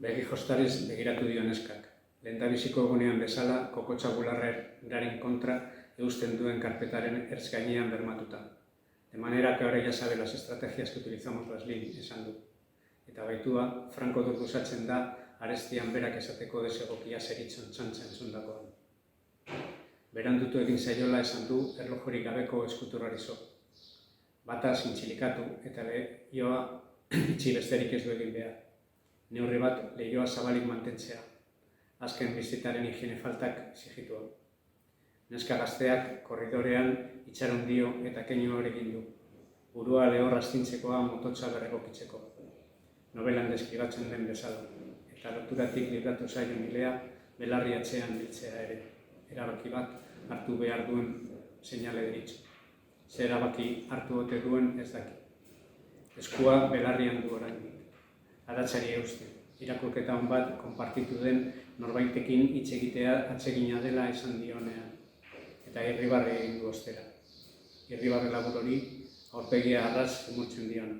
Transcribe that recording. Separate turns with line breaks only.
Begi jostariz begiratu dio neskak. Lehendabiziko egunean bezala, kokotxa bularraren kontra eusten duen karpetaren ertz gainean bermatuta. De manera que ahora ya sabe las estrategias que utilizamos Laslin, esan du. Eta baitua, franko durdusatzen da, arestian berak esateko desegokia zeritzen txantzen zundakoan. Berandutu egin zaiola esan du erlojorik gabeko eskuturrari zo. Bata zintzilikatu eta lehioa itxi besterik ez du egin behar. Neurri bat lehioa zabalik mantentzea. Azken bizitaren higiene faltak zigitua. Neska gazteak korridorean itxaron dio eta keinu horrekin du. Burua lehor astintzekoa mototsa berregokitzeko. Novelan deskribatzen den bezala. Eta loturatik libratu zaio milea belarri atzean biltzea ere. Erabaki bat hartu behar duen seinale deritzu. Zer erabaki hartu ote duen ez daki. Eskua belarrian du orain. Adatzari eusten. Irakurketa hon bat konpartitu den norbaitekin hitz egitea atsegina dela esan dionean. Eta irribarre egin du ostera. Irribarre labur hori aurpegia arras emurtzen dion.